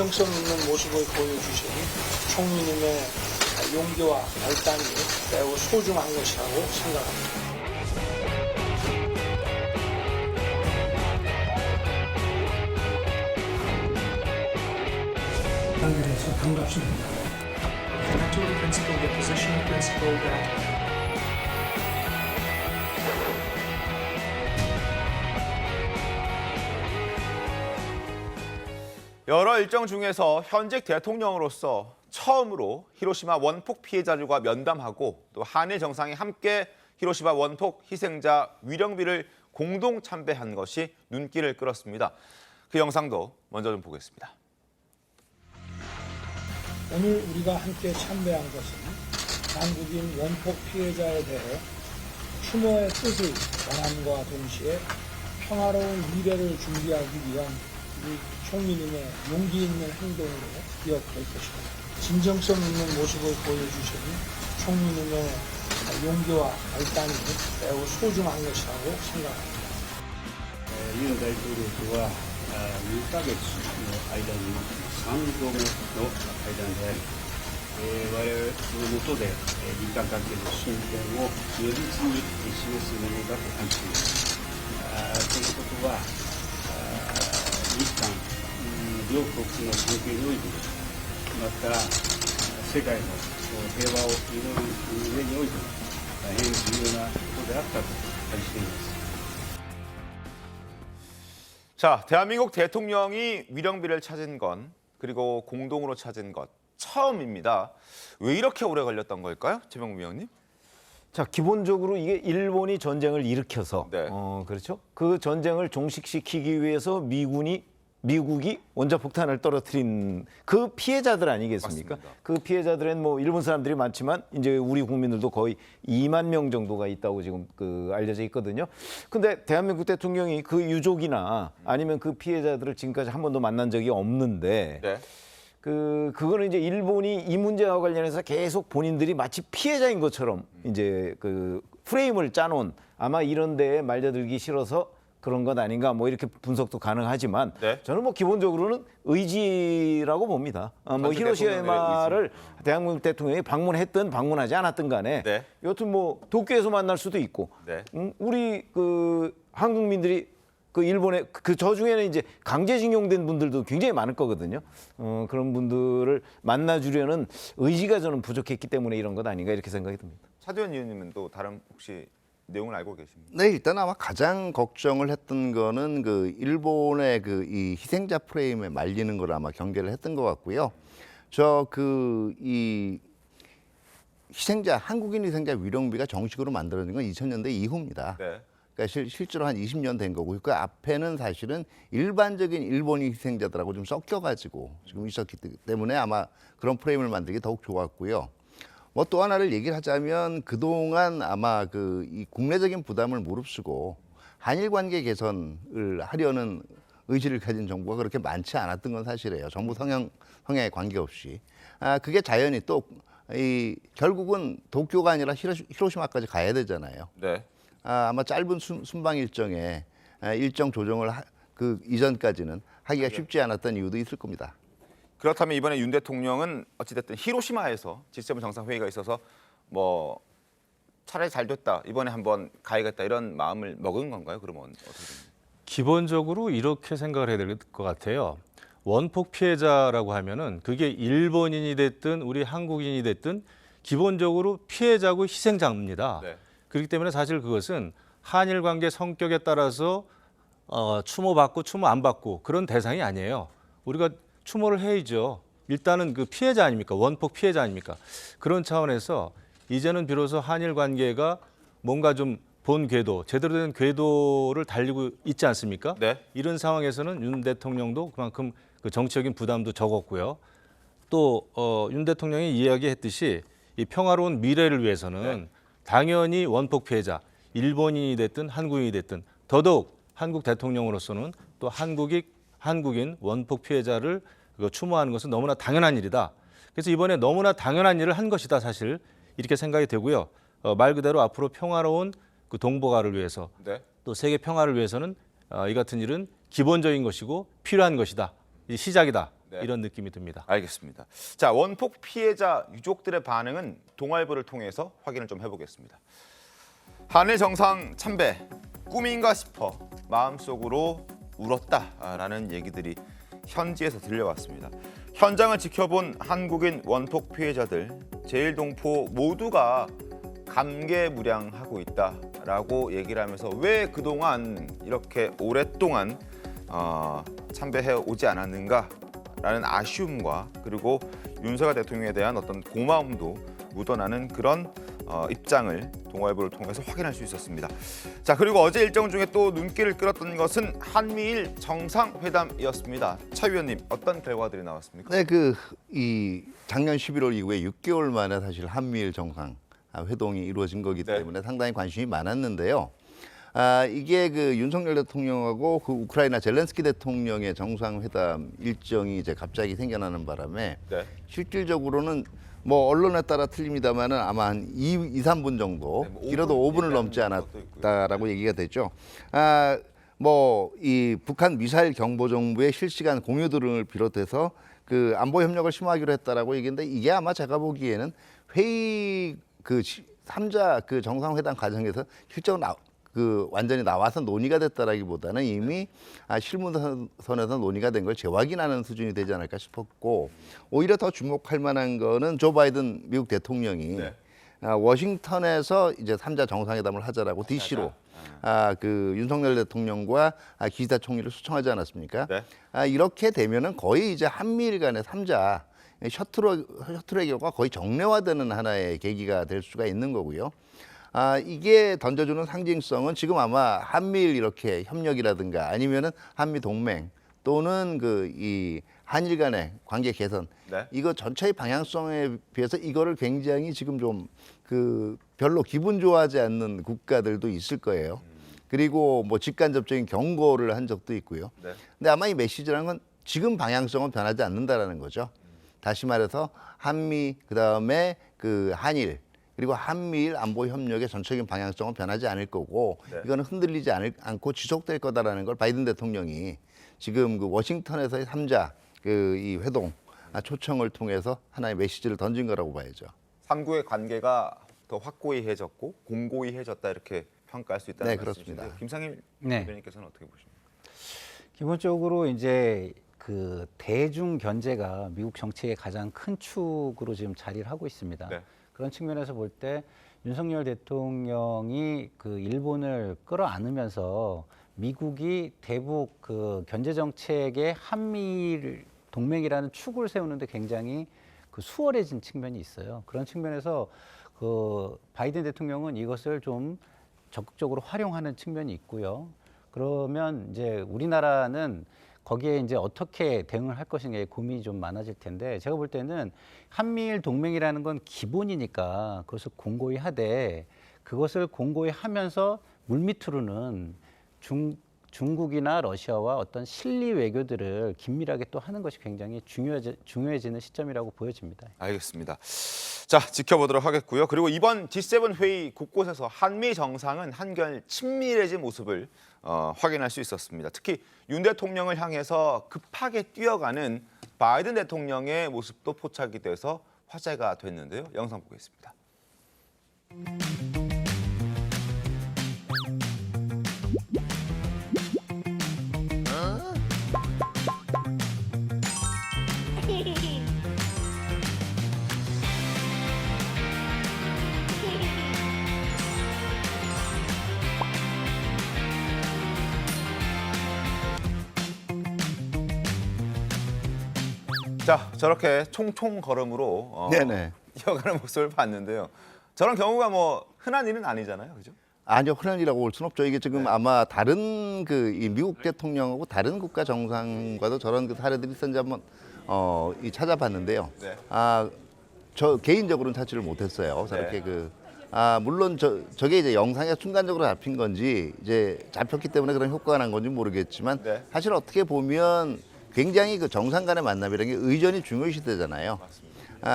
진정성 있는 모습을 보여주신 총리님의 용기와 결단이 매우 소중한 것이라고 생각합니다. 그래서 반갑습니다. I told the principal the position principal that 여러 일정 중에서 현직 대통령으로서 처음으로 히로시마 원폭 피해자들과 면담하고 또 한일 정상이 함께 히로시마 원폭 희생자 위령비를 공동 참배한 것이 눈길을 끌었습니다. 그 영상도 먼저 좀 보겠습니다. 오늘 우리가 함께 참배한 것은 한국인 원폭 피해자에 대해 추모의 뜻을 전함과 동시에 평화로운 미래를 준비하기 위한 우리 총리님의 용기 있는 행동으로 기억될 것입니다. 진정성 있는 모습을 보여주신 총리님의 용기와 결단이 매우 소중한 것이라고 생각합니다. ユン大統領とは2ヶ月の間に3度目の会談であり、我々の下で日韓関係の進展を如実に示すものだと感じています。このことは日韓両国の関係において、また世界の平和を祈る上において大変重要なことであったと感じています。 자, 대한민국 대통령이 위령비를 찾은 건 그리고 공동으로 찾은 것 처음입니다. 왜 이렇게 오래 걸렸던 걸까요? 최병우 위원님? 자, 기본적으로 이게 일본이 전쟁을 일으켜서 네. 그렇죠? 그 전쟁을 종식시키기 위해서 미국이 원자폭탄을 떨어뜨린 그 피해자들 아니겠습니까? 맞습니다. 그 피해자들은 뭐 일본 사람들이 많지만 이제 우리 국민들도 거의 2만 명 정도가 있다고 지금 알려져 있거든요. 근데 대한민국 대통령이 그 유족이나 아니면 그 피해자들을 지금까지 한 번도 만난 적이 없는데 네. 그거는 이제 일본이 이 문제와 관련해서 계속 본인들이 마치 피해자인 것처럼 이제 그 프레임을 짜놓은 아마 이런 데에 말려들기 싫어서 그런 것 아닌가 뭐 이렇게 분석도 가능하지만 네. 저는 뭐 기본적으로는 의지라고 봅니다. 뭐 히로시마를 대한민국 대통령이 방문했든 방문하지 않았든 간에 네. 여튼 뭐 도쿄에서 만날 수도 있고 네. 우리 그 한국민들이 그 일본에 저 중에는 이제 강제징용된 분들도 굉장히 많을 거거든요. 그런 분들을 만나주려는 의지가 저는 부족했기 때문에 이런 것 아닌가 이렇게 생각이 듭니다. 차두현 의원님은 또 다른 혹시 내용을 알고 계십니까? 네, 일단 아마 가장 걱정을 했던 거는 그 일본의 그 이 희생자 프레임에 말리는 걸 아마 경계를 했던 것 같고요. 이 희생자 한국인 희생자 위령비가 정식으로 만들어진 건 2000년대 이후입니다. 네. 그러니까 실제로 한 20년 된 거고 그 앞에는 사실은 일반적인 일본인 희생자들하고 좀 섞여가지고 지금 있었기 때문에 아마 그런 프레임을 만들기 더욱 좋았고요. 뭐 또 하나를 얘기를 하자면 그동안 아마 이 국내적인 부담을 무릅쓰고 한일 관계 개선을 하려는 의지를 가진 정부가 그렇게 많지 않았던 건 사실이에요. 정부 성향에 관계없이. 그게 자연히 또 결국은 도쿄가 아니라 히로시마까지 가야 되잖아요. 네. 아마 짧은 순방 일정에 일정 조정을 그 이전까지는 하기가 쉽지 않았던 이유도 있을 겁니다. 그렇다면 이번에 윤 대통령은 어찌됐든 히로시마에서 G7 정상회의가 있어서 뭐 차라리 잘 됐다. 이번에 한번 가야겠다. 이런 마음을 먹은 건가요? 그러면 어떻게 됩니까? 기본적으로 이렇게 생각을 해야 될 것 같아요. 원폭 피해자라고 하면은 그게 일본인이 됐든 우리 한국인이 됐든 기본적으로 피해자고 희생자입니다. 네. 그렇기 때문에 사실 그것은 한일 관계 성격에 따라서 추모 받고 추모 안 받고 그런 대상이 아니에요. 우리가 추모를 해야죠. 일단은 그 피해자 아닙니까? 원폭 피해자 아닙니까? 그런 차원에서 이제는 비로소 한일 관계가 뭔가 좀 본 궤도, 제대로 된 궤도를 달리고 있지 않습니까? 네. 이런 상황에서는 윤 대통령도 그만큼 그 정치적인 부담도 적었고요. 또 윤 대통령이 이야기했듯이 이 평화로운 미래를 위해서는 당연히 원폭 피해자, 일본인이 됐든 한국인이 됐든 더더욱 한국 대통령으로서는 또 한국인 원폭 피해자를 추모하는 것은 너무나 당연한 일이다. 그래서 이번에 너무나 당연한 일을 한 것이다 사실 이렇게 생각이 되고요. 말 그대로 앞으로 평화로운 그 동북아를 위해서 네. 또 세계 평화를 위해서는 이 같은 일은 기본적인 것이고 필요한 것이다. 이 시작이다. 네. 이런 느낌이 듭니다. 알겠습니다. 자, 원폭 피해자 유족들의 반응은 동아일보를 통해서 확인을 좀 해보겠습니다. 한일 정상 참배 꿈인가 싶어 마음속으로 울었다라는 얘기들이 현지에서 들려왔습니다. 현장을 지켜본 한국인 원폭 피해자들 제1동포 모두가 감개무량하고 있다라고 얘기를 하면서 왜 그동안 이렇게 오랫동안 참배해 오지 않았는가라는 아쉬움과 그리고 윤석열 대통령에 대한 어떤 고마움도 묻어나는 그런 입장을 동아일보를 통해서 확인할 수 있었습니다. 자, 그리고 어제 일정 중에 또 눈길을 끌었던 것은 한미일 정상회담이었습니다. 차 위원님, 어떤 결과들이 나왔습니까? 네, 이 작년 11월 이후에 6개월 만에 사실 한미일 정상 회동이 이루어진 거기 네. 때문에 상당히 관심이 많았는데요. 이게 윤석열 대통령하고 우크라이나 젤렌스키 대통령의 정상회담 일정이 이제 갑자기 생겨나는 바람에 네. 실질적으로는 뭐 언론에 따라 틀립니다만은 아마 한 3분 정도, 네, 뭐 길어도 5분을 얘기하는 넘지 것도 않았다라고 얘기가 됐죠. 뭐 이 북한 미사일 경보정보의 실시간 공유 등을 비롯해서 안보 협력을 심화하기로 했다라고 얘기했는데 이게 아마 제가 보기에는 회의 3자 정상회담 과정에서 실제로 완전히 나와서 논의가 됐다라기보다는 이미 실무선에서 논의가 된 걸 재확인하는 수준이 되지 않을까 싶었고, 오히려 더 주목할 만한 거는 조 바이든 미국 대통령이 네. 워싱턴에서 이제 3자 정상회담을 하자라고 DC로 윤석열 대통령과 기시다 총리를 초청하지 않았습니까? 네. 이렇게 되면은 거의 이제 한미일 간의 3자 셔틀외교가 거의 정례화되는 하나의 계기가 될 수가 있는 거고요. 이게 던져주는 상징성은 지금 아마 한미일 이렇게 협력이라든가 아니면은 한미 동맹 또는 이 한일 간의 관계 개선, 네. 이거 전체의 방향성에 비해서 이거를 굉장히 지금 좀 별로 기분 좋아하지 않는 국가들도 있을 거예요. 그리고 뭐 직간접적인 경고를 한 적도 있고요. 네. 근데 아마 이 메시지라는 건 지금 방향성은 변하지 않는다라는 거죠. 다시 말해서 한미, 그다음에 한일, 그리고 한미일 안보 협력의 전체적인 방향성은 변하지 않을 거고, 네. 이거는 흔들리지 않고 지속될 거다라는 걸 바이든 대통령이 지금 워싱턴에서의 3자 이 회동 초청을 통해서 하나의 메시지를 던진 거라고 봐야죠. 3국의 관계가 더 확고히해졌고 공고히해졌다 이렇게 평가할 수 있다는 네, 말씀이신데요. 그렇습니다. 김상일 네. 대변인께서는 어떻게 보십니까? 기본적으로 이제 대중 견제가 미국 정치의 가장 큰 축으로 지금 자리를 하고 있습니다. 네. 그런 측면에서 볼 때 윤석열 대통령이 일본을 끌어안으면서 미국이 대북 견제 정책의 한미일 동맹이라는 축을 세우는데 굉장히 수월해진 측면이 있어요. 그런 측면에서 바이든 대통령은 이것을 좀 적극적으로 활용하는 측면이 있고요. 그러면 이제 우리나라는 거기에 이제 어떻게 대응을 할 것인가에 고민이 좀 많아질 텐데, 제가 볼 때는 한미일 동맹이라는 건 기본이니까 그것을 공고히 하되, 그것을 공고히 하면서 물밑으로는 중국이나 러시아와 어떤 실리 외교들을 긴밀하게 또 하는 것이 굉장히 중요해지는 시점이라고 보여집니다. 알겠습니다. 자, 지켜보도록 하겠고요. 그리고 이번 G7 회의 곳곳에서 한미 정상은 한결 친밀해진 모습을 확인할 수 있었습니다. 특히 윤 대통령을 향해서 급하게 뛰어가는 바이든 대통령의 모습도 포착이 돼서 화제가 됐는데요. 영상 보겠습니다. 자, 저렇게 총총 걸음으로 네네. 이어가는 모습을 봤는데요. 저런 경우가 뭐 흔한 일은 아니잖아요, 그죠? 아니요, 흔한 일이라고 볼 수는 없죠. 이게 지금 아마 다른 이 미국 대통령하고 다른 국가 정상과도 저런 사례들이 있었는지 한번 찾아봤는데요. 네. 저 개인적으로는 찾지를 못했어요. 저렇게 물론 저게 이제 영상에 순간적으로 잡힌 건지 이제 잡혔기 때문에 그런 효과가 난 건지 모르겠지만, 네. 사실 어떻게 보면 굉장히 정상 간의 만남이라는 게 의전이 중요시 되잖아요.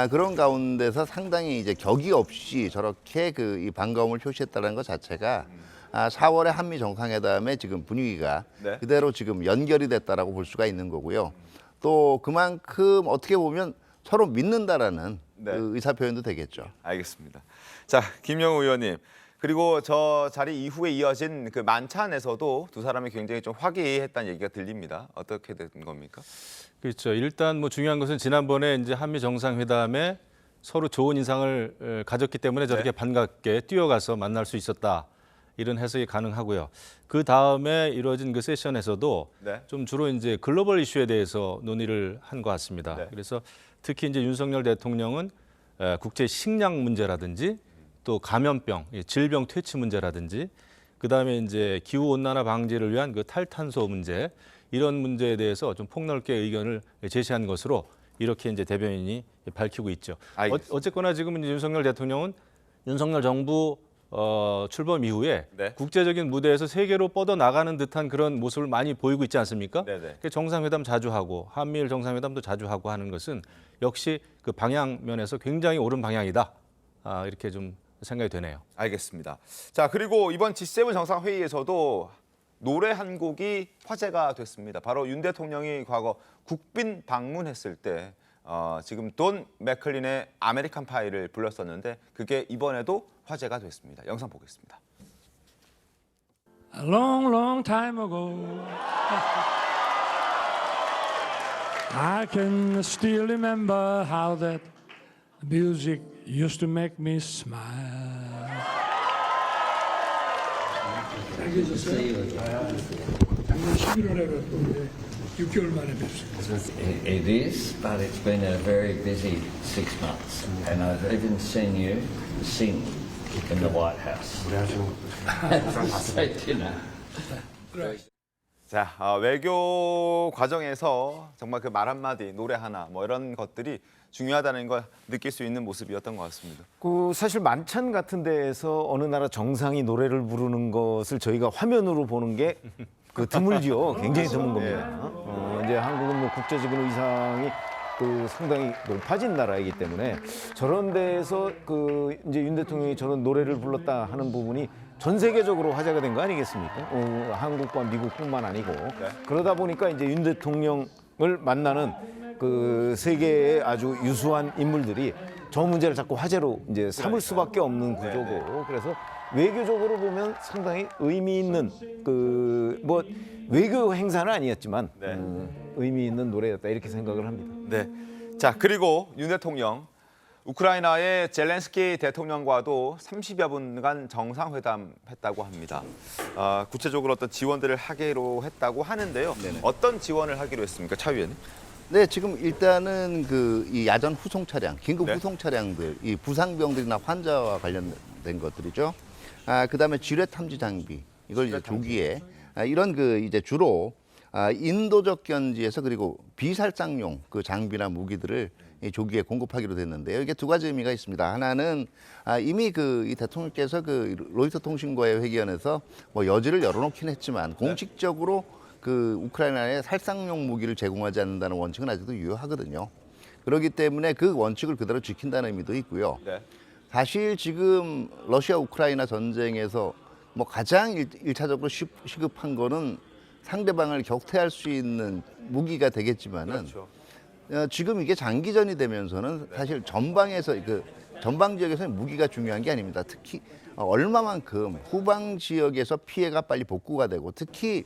그런 가운데서 상당히 이제 격의 없이 저렇게 이 반가움을 표시했다는 것 자체가 4월에 한미 정상회담의 지금 분위기가 네. 그대로 지금 연결이 됐다라고 볼 수가 있는 거고요. 또 그만큼 어떻게 보면 서로 믿는다라는 네. 그 의사 표현도 되겠죠. 알겠습니다. 자, 김영우 의원님. 그리고 저 자리 이후에 이어진 그 만찬에서도 두 사람이 굉장히 좀 화기애애했다는 얘기가 들립니다. 어떻게 된 겁니까? 그렇죠. 일단 뭐 중요한 것은 지난번에 이제 한미 정상회담에 서로 좋은 인상을 가졌기 때문에 저렇게 반갑게 뛰어가서 만날 수 있었다. 이런 해석이 가능하고요. 그 다음에 이루어진 그 세션에서도 네. 좀 주로 이제 글로벌 이슈에 대해서 논의를 한 것 같습니다. 네. 그래서 특히 이제 윤석열 대통령은 국제 식량 문제라든지 또 감염병, 질병 퇴치 문제라든지 그다음에 이제 기후 온난화 방지를 위한 그 탈탄소 문제 이런 문제에 대해서 좀 폭넓게 의견을 제시한 것으로 이렇게 이제 대변인이 밝히고 있죠. 알겠습니다. 어쨌거나 지금 이제 윤석열 대통령은 윤석열 정부 출범 이후에 네. 국제적인 무대에서 세계로 뻗어 나가는 듯한 그런 모습을 많이 보이고 있지 않습니까? 네네. 정상회담 자주 하고 한미일 정상회담도 자주 하고 하는 것은 역시 그 방향 면에서 굉장히 옳은 방향이다. 이렇게 좀 생각이 되네요. 알겠습니다. 자, 그리고 이번 G7 정상회의에서도 노래 한 곡이 화제가 됐습니다. 바로 윤 대통령이 과거 국빈 방문했을 때 지금 돈 맥클린의 아메리칸 파이를 불렀었는데 그게 이번에도 화제가 됐습니다. 영상 보겠습니다. A long, long time ago, I can still remember how that music used to make me smile. 잘 계셨어요? 작년 11월에 뵀는데 6개월 만에 뵙습니다. It is, but it's been a very busy 6 months, and I've even seen you sing in the White House. State dinner. 자, 외교 과정에서 정말 그 말 한마디, 노래 하나 뭐 이런 것들이 중요하다는 걸 느낄 수 있는 모습이었던 것 같습니다. 그 사실 만찬 같은 데에서 어느 나라 정상이 노래를 부르는 것을 저희가 화면으로 보는 게 그 드물지요. 굉장히 드문 겁니다. 이제 한국은 뭐 국제적인 의상이 그 상당히 높아진 나라이기 때문에 저런 데에서 그 이제 윤 대통령이 저런 노래를 불렀다 하는 부분이 전 세계적으로 화제가 된 거 아니겠습니까? 한국과 미국뿐만 아니고 그러다 보니까 이제 윤 대통령을 만나는 그 세계의 아주 유수한 인물들이 저 문제를 자꾸 화제로 이제 삼을 수밖에 없는 구조고 그래서 외교적으로 보면 상당히 의미 있는 그 뭐 외교 행사는 아니었지만 의미 있는 노래였다 이렇게 생각을 합니다. 네. 자, 그리고 윤 대통령 우크라이나의 젤렌스키 대통령과도 30여 분간 정상회담했다고 합니다. 구체적으로 어떤 지원들을 하기로 했다고 하는데요. 네네. 어떤 지원을 하기로 했습니까, 차 위원님? 네, 지금 일단은 그 이 야전 후송 차량, 긴급 네. 후송 차량들, 이 부상병들이나 환자와 관련된 것들이죠. 그다음에 지뢰 탐지 장비, 이걸 이제 조기에 이런 그 이제 주로 인도적 견지에서 그리고 비살상용 그 장비나 무기들을 이 조기에 공급하기로 됐는데요. 이게 두 가지 의미가 있습니다. 하나는 이미 그 이 대통령께서 그 로이터 통신과의 회견에서 뭐 여지를 열어놓긴 했지만 공식적으로 그 우크라이나에 살상용 무기를 제공하지 않는다는 원칙은 아직도 유효하거든요. 그렇기 때문에 그 원칙을 그대로 지킨다는 의미도 있고요. 네. 사실 지금 러시아 우크라이나 전쟁에서 뭐 가장 일차적으로 시급한 거는 상대방을 격퇴할 수 있는 무기가 되겠지만은 그렇죠. 지금 이게 장기전이 되면서는 사실 전방에서 그 전방 지역에서 무기가 중요한 게 아닙니다. 특히 얼마만큼 후방 지역에서 피해가 빨리 복구가 되고 특히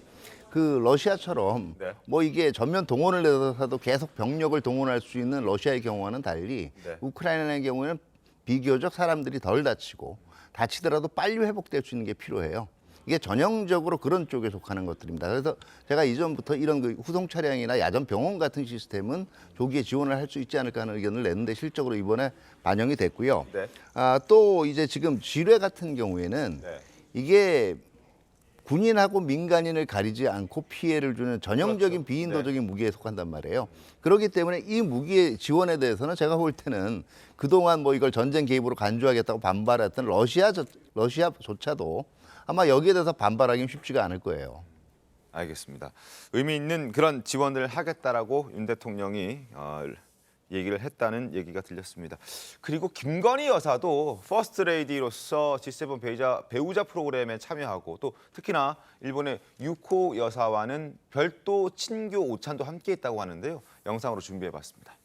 그 러시아처럼 네. 뭐 이게 전면 동원을 해서도 계속 병력을 동원할 수 있는 러시아의 경우와는 달리 네. 우크라이나의 경우에는 비교적 사람들이 덜 다치고 다치더라도 빨리 회복될 수 있는 게 필요해요. 이게 전형적으로 그런 쪽에 속하는 것들입니다. 그래서 제가 이전부터 이런 그 후송 차량이나 야전 병원 같은 시스템은 조기에 지원을 할 수 있지 않을까 하는 의견을 냈는데 실적으로 이번에 반영이 됐고요. 네. 또 이제 지금 지뢰 같은 경우에는 네. 이게 군인하고 민간인을 가리지 않고 피해를 주는 전형적인 그렇죠. 비인도적인 무기에 속한단 말이에요. 그렇기 때문에 이 무기의 지원에 대해서는 제가 볼 때는 그동안 뭐 이걸 전쟁 개입으로 간주하겠다고 반발했던 러시아조차도 아마 여기에 대해서 반발하기는 쉽지가 않을 거예요. 알겠습니다. 의미 있는 그런 지원을 하겠다라고 윤 대통령이 얘기를 했다는 얘기가 들렸습니다. 그리고 김건희 여사도 퍼스트 레이디로서 G7 배우자 프로그램에 참여하고 또 특히나 일본의 유코 여사와는 별도 친교 오찬도 함께했다고 하는데요. 영상으로 준비해봤습니다.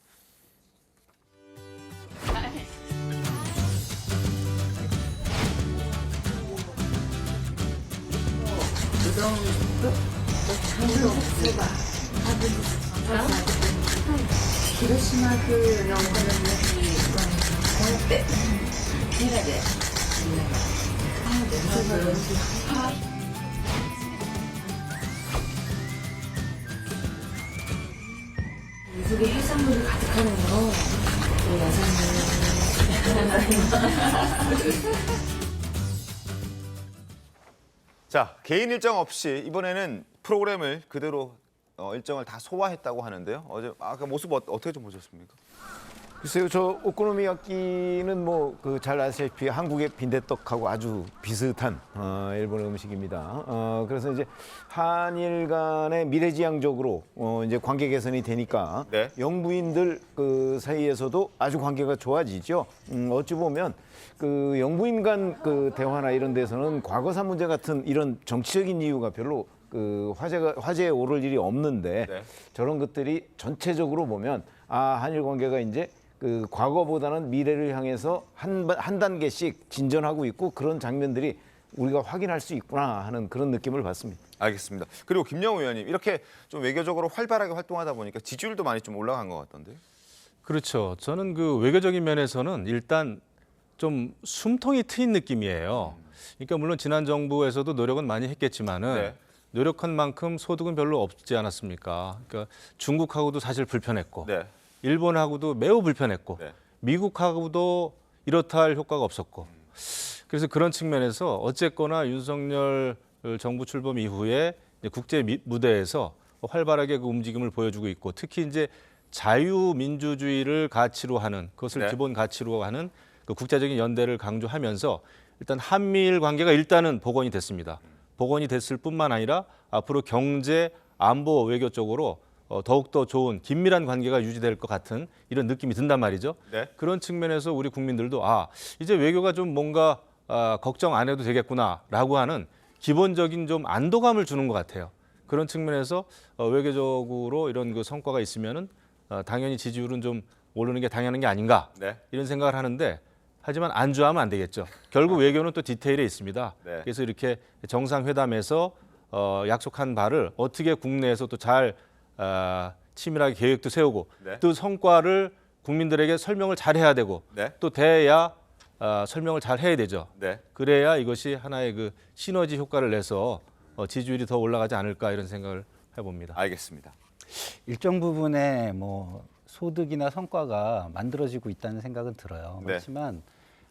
미국의 해산물이 가득하네요. 우리 야사님. 자, 개인 일정 없이 이번에는 프로그램을 그대로 일정을 다 소화했다고 하는데요. 어제 그 모습 어떻게 좀 보셨습니까? 글쎄요, 저 오코노미야끼는 뭐 그 잘 아시다시피 한국의 빈대떡하고 아주 비슷한 일본의 음식입니다. 그래서 이제 한일 간의 미래지향적으로 이제 관계 개선이 되니까 네. 영부인들 그 사이에서도 아주 관계가 좋아지죠. 어찌 보면 그 영부인 간 그 대화나 이런 데서는 과거사 문제 같은 이런 정치적인 이유가 별로 그 화제에 오를 일이 없는데 네. 저런 것들이 전체적으로 보면 한일 관계가 이제 그 과거보다는 미래를 향해서 한 단계씩 진전하고 있고 그런 장면들이 우리가 확인할 수 있구나 하는 그런 느낌을 받습니다. 알겠습니다. 그리고 김영우 의원님 이렇게 좀 외교적으로 활발하게 활동하다 보니까 지지율도 많이 좀 올라간 것 같던데요. 그렇죠. 저는 그 외교적인 면에서는 일단 좀 숨통이 트인 느낌이에요. 그러니까 물론 지난 정부에서도 노력은 많이 했겠지만은 네. 노력한 만큼 소득은 별로 없지 않았습니까? 그러니까 중국하고도 사실 불편했고, 네. 일본하고도 매우 불편했고, 네. 미국하고도 이렇다 할 효과가 없었고. 그래서 그런 측면에서 어쨌거나 윤석열 정부 출범 이후에 이제 국제 무대에서 활발하게 그 움직임을 보여주고 있고, 특히 이제 자유민주주의를 가치로 하는 그것을 네. 기본 가치로 하는 그 국제적인 연대를 강조하면서 일단 한미일 관계가 일단은 복원이 됐습니다. 복원이 됐을 뿐만 아니라 앞으로 경제, 안보, 외교 쪽으로 더욱더 좋은 긴밀한 관계가 유지될 것 같은 이런 느낌이 든단 말이죠. 네. 그런 측면에서 우리 국민들도 이제 외교가 좀 뭔가 걱정 안 해도 되겠구나라고 하는 기본적인 좀 안도감을 주는 것 같아요. 그런 측면에서 외교적으로 이런 그 성과가 있으면은 당연히 지지율은 좀 오르는 게 당연한 게 아닌가 네. 이런 생각을 하는데 하지만 안주하면 안 되겠죠. 결국 외교는 또 디테일에 있습니다. 네. 그래서 이렇게 정상회담에서 약속한 바를 어떻게 국내에서 또 잘 치밀하게 계획도 세우고 네. 또 성과를 국민들에게 설명을 잘 해야 되고 네. 또 돼야 설명을 잘 해야 되죠. 네. 그래야 이것이 하나의 그 시너지 효과를 내서 지지율이 더 올라가지 않을까 이런 생각을 해봅니다. 알겠습니다. 일정 부분의 뭐 소득이나 성과가 만들어지고 있다는 생각은 들어요. 네. 그렇지만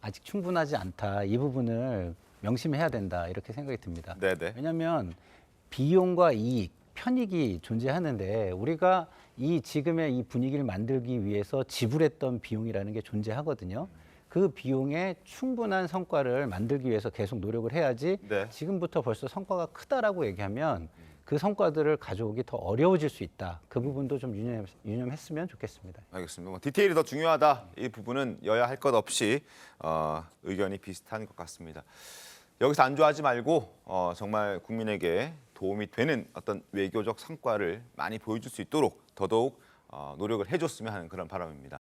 아직 충분하지 않다. 이 부분을 명심해야 된다. 이렇게 생각이 듭니다. 네네. 왜냐하면 비용과 이익, 편익이 존재하는데 우리가 이 지금의 이 분위기를 만들기 위해서 지불했던 비용이라는 게 존재하거든요. 그 비용에 충분한 성과를 만들기 위해서 계속 노력을 해야지 네. 지금부터 벌써 성과가 크다라고 얘기하면 그 성과들을 가져오기 더 어려워질 수 있다. 그 부분도 좀 유념했으면 좋겠습니다. 알겠습니다. 뭐 디테일이 더 중요하다. 이 부분은 여야 할 것 없이 의견이 비슷한 것 같습니다. 여기서 안주하지 말고 정말 국민에게 도움이 되는 어떤 외교적 성과를 많이 보여줄 수 있도록 더더욱 노력을 해줬으면 하는 그런 바람입니다.